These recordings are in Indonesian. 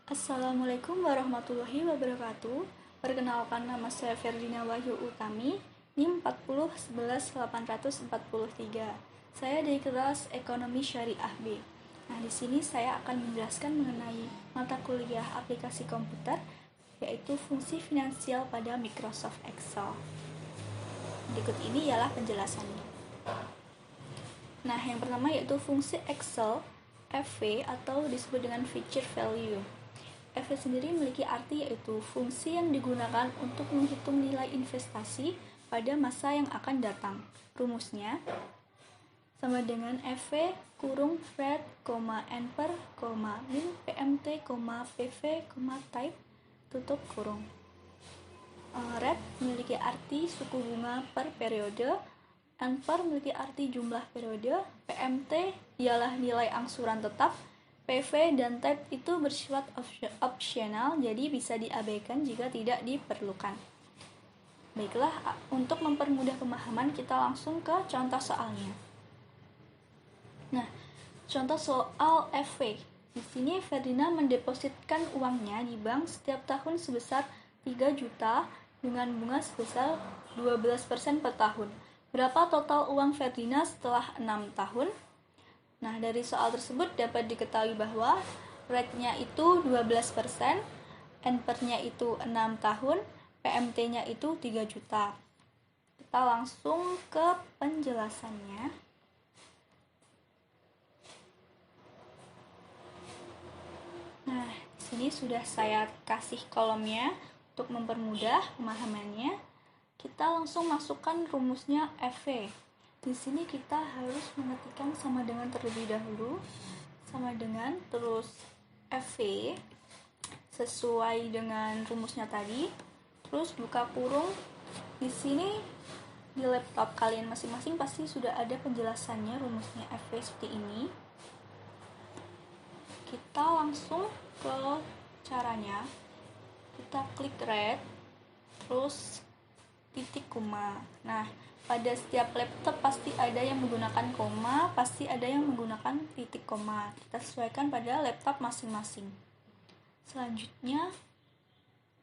Assalamualaikum warahmatullahi wabarakatuh. Perkenalkan, nama saya Ferdina Wahyu Utami, NIM 40111843. Saya dari kelas Ekonomi Syariah B. Nah, di sini saya akan menjelaskan mengenai mata kuliah aplikasi komputer, yaitu fungsi finansial pada Microsoft Excel. Berikut ini ialah penjelasannya. Nah, yang pertama yaitu fungsi Excel, FV atau disebut dengan feature value. FV sendiri memiliki arti yaitu fungsi yang digunakan untuk menghitung nilai investasi pada masa yang akan datang. Rumusnya sama dengan FV kurung rate, NPER, min, PMT, PV, type, tutup kurung. Rate memiliki arti suku bunga per periode, NPER memiliki arti jumlah periode, PMT ialah nilai angsuran tetap, PV dan type itu bersifat opsional, jadi bisa diabaikan jika tidak diperlukan. Baiklah, untuk mempermudah pemahaman kita langsung ke contoh soalnya. Nah, contoh soal FV. Di sini Ferdinand mendepositkan uangnya di bank setiap tahun sebesar 3 juta dengan bunga sebesar 12% per tahun. Berapa total uang Ferdinand setelah 6 tahun? Nah, dari soal tersebut dapat diketahui bahwa rate-nya itu 12%, NPER-nya itu 6 tahun, PMT-nya itu 3 juta. Kita langsung ke penjelasannya. Nah, di sini sudah saya kasih kolomnya untuk mempermudah pemahamannya. Kita langsung masukkan rumusnya FV. Di sini kita harus mengetikkan sama dengan terlebih dahulu, sama dengan terus FV sesuai dengan rumusnya tadi, terus buka kurung. Di sini di laptop kalian masing-masing pasti sudah ada penjelasannya rumusnya FV seperti ini. Kita langsung ke caranya. Kita klik red, terus titik koma. Nah, pada setiap laptop pasti ada yang menggunakan koma, pasti ada yang menggunakan titik koma. Kita sesuaikan pada laptop masing-masing. Selanjutnya,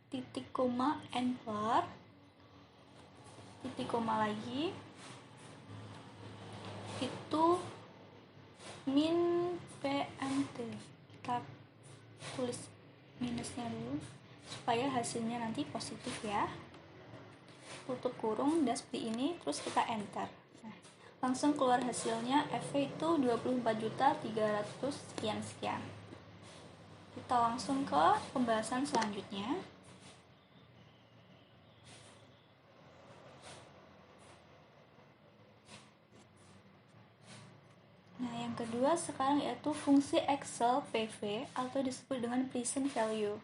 titik koma NPER, titik koma lagi, itu min PMT. Kita tulis minusnya dulu, supaya hasilnya nanti positif ya. Tutup kurung dan seperti ini, terus kita enter. Nah, langsung keluar hasilnya FV itu 24.300 sekian. Kita langsung ke pembahasan selanjutnya. Nah, yang kedua sekarang yaitu fungsi Excel PV atau disebut dengan present value.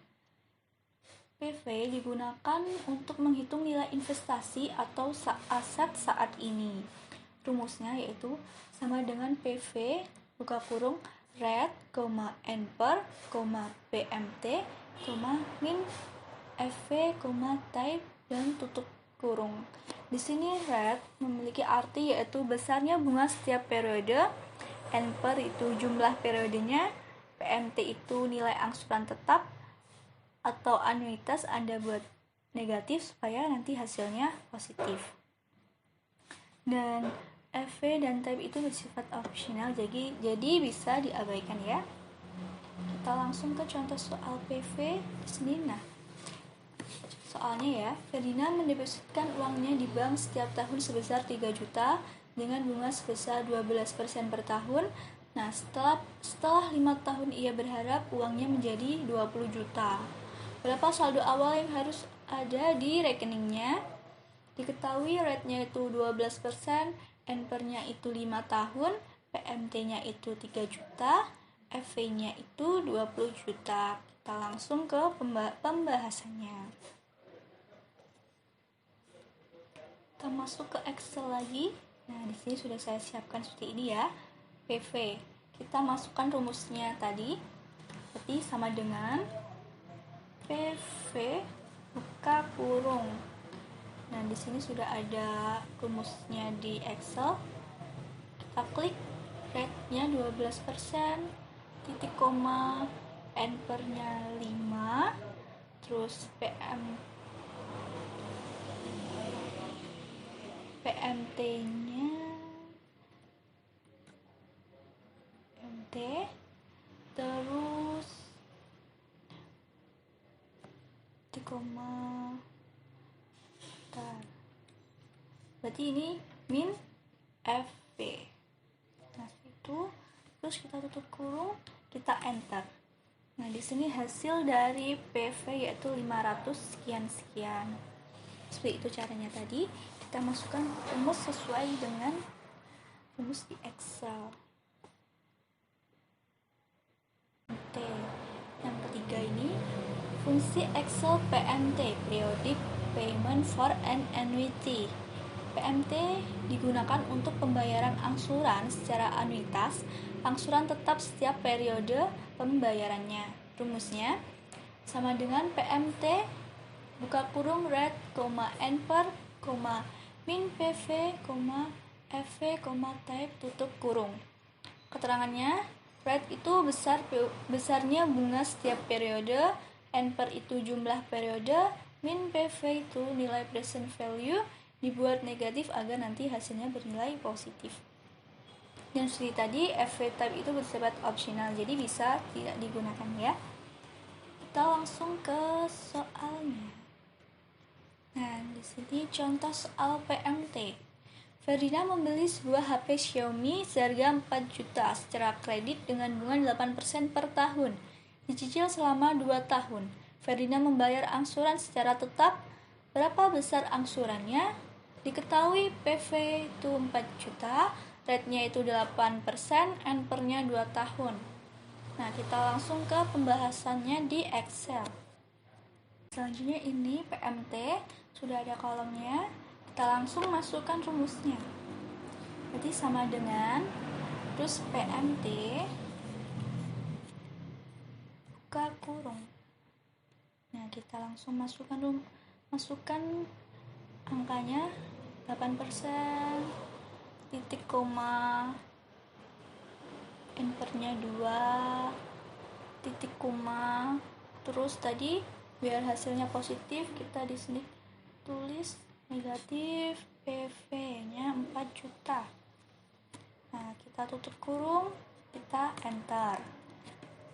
PV digunakan untuk menghitung nilai investasi atau aset saat ini. Rumusnya yaitu sama dengan PV buka kurung rate, NPER, PMT, min, FV, type dan tutup kurung. Di sini rate memiliki arti yaitu besarnya bunga setiap periode, NPER itu jumlah periodenya, PMT itu nilai angsuran tetap, atau anuitas Anda buat negatif supaya nanti hasilnya positif. Dan FV dan type itu bersifat opsional, jadi bisa diabaikan ya. Kita langsung ke contoh soal PV di sini. Nah, soalnya ya, Ferdinand mendepositkan uangnya di bank setiap tahun sebesar 3 juta dengan bunga sebesar 12% per tahun. Nah, setelah 5 tahun ia berharap uangnya menjadi 20 juta. Berapa saldo awal yang harus ada di rekeningnya? Diketahui rate-nya itu 12%, NPER-nya itu 5 tahun, PMT-nya itu 3 juta, FV-nya itu 20 juta. Kita langsung ke pembahasannya. Kita masuk ke Excel lagi. Nah, di sini sudah saya siapkan seperti ini ya. PV. Kita masukkan rumusnya tadi. Seperti sama dengan PV buka kurung. Nah, di sini sudah ada rumusnya di Excel. Kita klik rate-nya 12%, titik koma, N per-nya 5, terus PMT-nya PMT, terus berarti ini min FP. Nah, itu terus kita tutup kurung, kita enter. Nah, di sini hasil dari PV yaitu 500 sekian. Seperti itu caranya tadi. Kita masukkan rumus sesuai dengan rumus di Excel. T. Yang ketiga ini fungsi Excel PMT, Periodic Payment for an Annuity. PMT digunakan untuk pembayaran angsuran secara anuitas, angsuran tetap setiap periode pembayarannya. Rumusnya sama dengan PMT buka kurung rate, N per, min PV, FV, type tutup kurung. Keterangannya, rate itu besarnya bunga setiap periode, N per itu jumlah periode, min PV itu nilai present value, dibuat negatif agar nanti hasilnya bernilai positif. Dan seperti tadi, FV type itu bersifat opsional, jadi bisa tidak digunakan ya. Kita langsung ke soalnya. Nah, di sini contoh soal PMT. Ferdinand membeli sebuah HP Xiaomi seharga 4 juta secara kredit dengan bunga 8% per tahun. Dicicil selama 2 tahun. Ferdinand membayar angsuran secara tetap. Berapa besar angsurannya? Diketahui PV itu 4 juta, rate-nya itu 8%, N per-nya 2 tahun. Nah, kita langsung ke pembahasannya di Excel. Selanjutnya ini PMT, sudah ada kolomnya, kita langsung masukkan rumusnya. Berarti sama dengan, terus PMT, buka kurung. Nah, kita langsung masukkan angkanya 8%, titik koma, N per-nya 2, titik koma, terus tadi biar hasilnya positif kita di sini tulis negatif, PV-nya 4 juta. Nah, kita tutup kurung, kita enter.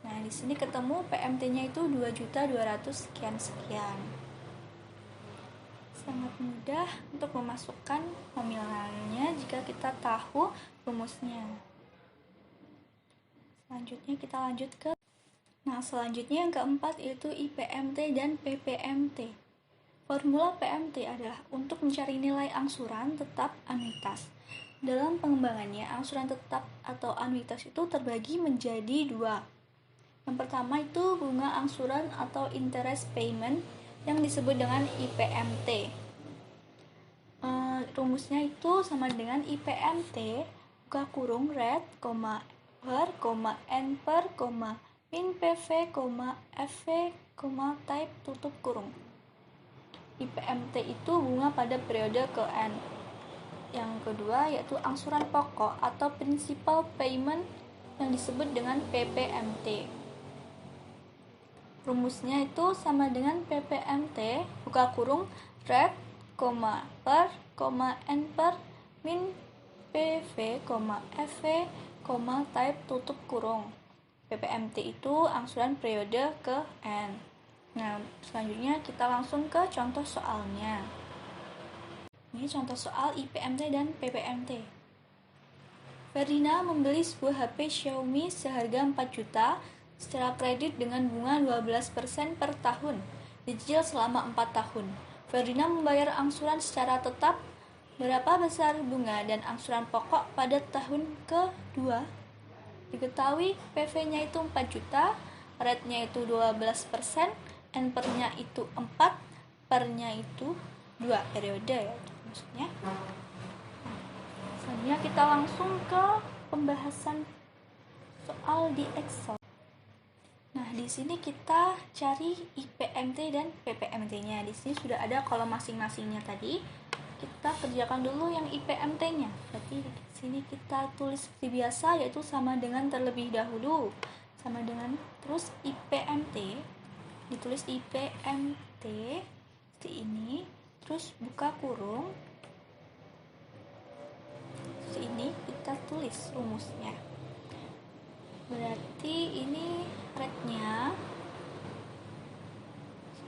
Nah, di sini ketemu PMT-nya itu 2.200 sekian. Sangat mudah untuk memasukkan nominalnya jika kita tahu rumusnya. Selanjutnya kita lanjut ke selanjutnya yang keempat yaitu IPMT dan PPMT. Formula PMT adalah untuk mencari nilai angsuran tetap anuitas. Dalam pengembangannya, angsuran tetap atau anuitas itu terbagi menjadi 2. Yang pertama itu bunga angsuran atau interest payment yang disebut dengan IPMT. Rumusnya itu sama dengan IPMT buka kurung rate, per, N per, min PV, FV, type tutup kurung. IPMT itu bunga pada periode ke N. Yang kedua yaitu angsuran pokok atau principal payment yang disebut dengan PPMT. Rumusnya itu sama dengan PPMT buka kurung rate, per, N per, min PV, FV, type tutup kurung. PPMT itu angsuran periode ke N. Nah, selanjutnya kita langsung ke contoh soalnya. Ini contoh soal IPMT dan PPMT. Ferdinand membeli sebuah HP Xiaomi seharga 4 juta secara kredit dengan bunga 12% per tahun, dicicil selama 4 tahun. Ferdinand membayar angsuran secara tetap. Berapa besar bunga dan angsuran pokok pada tahun kedua? Diketahui PV-nya itu 4 juta, rate-nya itu 12%, N per-nya itu 4, per-nya itu 2 periode ya maksudnya. Selanjutnya kita langsung ke pembahasan soal di Excel. Nah, di sini kita cari IPMT dan PPMT-nya. Di sini sudah ada kolom masing-masingnya tadi. Kita kerjakan dulu yang IPMT-nya. Berarti di sini kita tulis seperti biasa, yaitu sama dengan terlebih dahulu sama dengan terus IPMT, ditulis IPMT seperti ini, terus buka kurung seperti ini, kita tulis rumusnya. Berarti ini rate-nya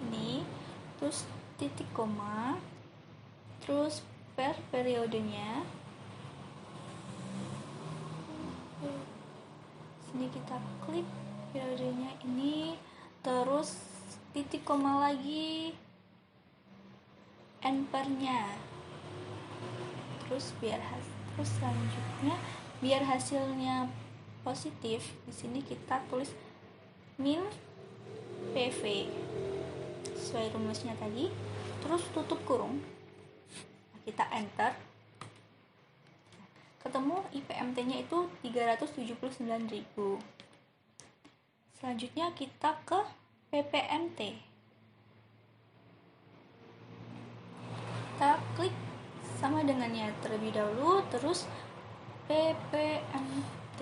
ini, terus titik koma, terus per periodenya. Sini kita klik periodenya ini, terus titik koma lagi, n/nya. Terus selanjutnya biar hasilnya positif, di sini kita tulis min PV sesuai rumusnya tadi, terus tutup kurung. Kita enter, ketemu IPMT-nya itu 379.000. Selanjutnya kita ke PPMT. Kita klik sama dengannya terlebih dahulu, terus PPMT,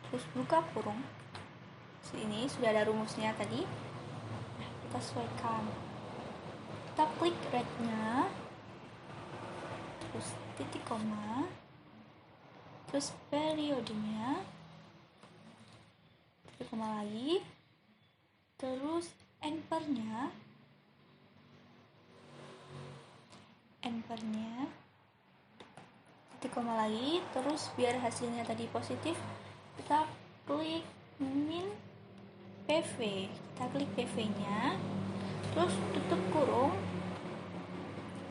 terus buka kurung. Ini sudah ada rumusnya tadi. Kita sesuaikan. Kita klik rate-nya, terus titik koma, terus periodenya, titik koma lagi, terus n/nya, titik koma lagi, terus biar hasilnya tadi positif, kita klik min PV, kita klik PV-nya, terus tutup kurung,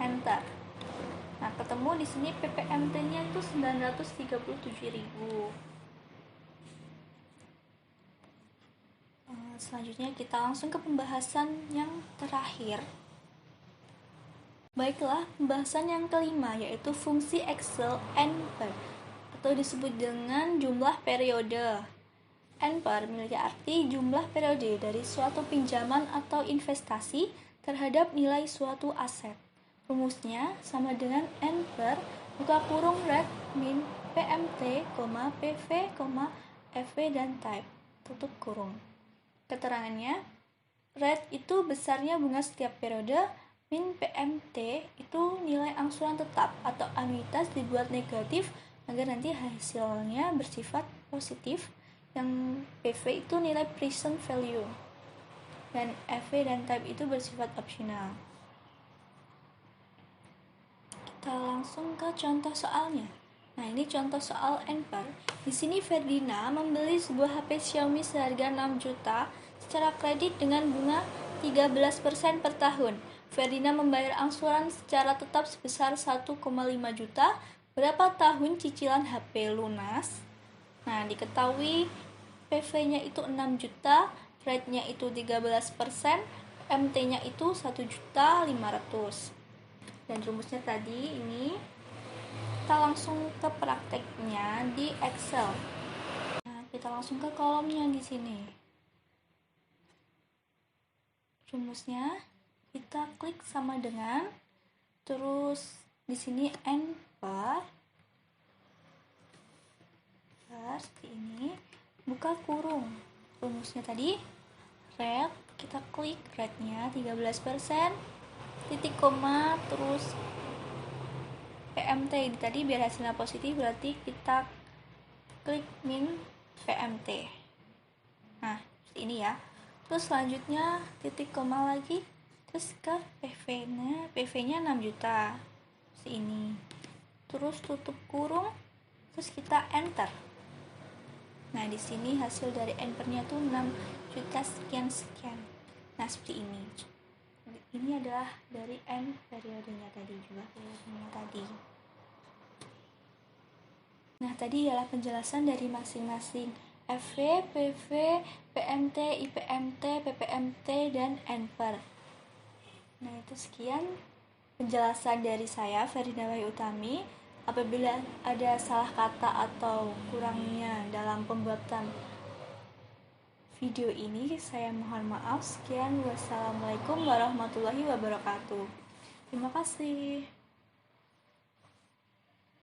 enter. Nah, ketemu di sini PPMT-nya itu 937.000. Selanjutnya kita langsung ke pembahasan yang terakhir. Baiklah, pembahasan yang kelima yaitu fungsi Excel n/per atau disebut dengan jumlah periode. N/per memiliki arti jumlah periode dari suatu pinjaman atau investasi terhadap nilai suatu aset. Rumusnya sama dengan n/per buka kurung rate min PMT, PV, FV dan type, tutup kurung. Keterangannya, rate itu besarnya bunga setiap periode, min PMT itu nilai angsuran tetap atau anuitas dibuat negatif agar nanti hasilnya bersifat positif. Yang PV itu nilai present value, dan FV dan type itu bersifat optional. Kita langsung ke contoh soalnya. Nah, ini contoh soal n/per. Di sini Ferdina membeli sebuah HP Xiaomi seharga 6 juta secara kredit dengan bunga 13% per tahun. Ferdina membayar angsuran secara tetap sebesar 1,5 juta. Berapa tahun cicilan HP lunas? Nah, diketahui PV-nya itu 6 juta, rate-nya itu 13%, MT-nya itu 1.500.000. Dan rumusnya tadi ini kita langsung ke prakteknya di Excel. Nah, kita langsung ke kolomnya di sini. Rumusnya kita klik sama dengan, terus di sini n/per seperti ini, buka kurung. Rumusnya tadi rate, kita klik rate-nya 13%, titik koma, terus PMT tadi biar hasilnya positif, berarti kita klik min PMT. Nah, seperti ini ya. Terus selanjutnya titik koma lagi, terus ke PV-nya 6 juta. Seperti ini. Terus tutup kurung, terus kita enter. Nah, di sini hasil dari n/nya tuh 6 juta sekian. Nah, seperti ini. Ini adalah dari n periodenya tadi juga, Nah, tadi adalah penjelasan dari masing-masing FV, PV, PMT, IPMT, PPMT, dan n/per. Nah, itu sekian penjelasan dari saya, Ferdina Wahyu Utami. Apabila ada salah kata atau kurangnya dalam pembuatan video ini, saya mohon maaf. Sekian, wassalamualaikum warahmatullahi wabarakatuh. Terima kasih.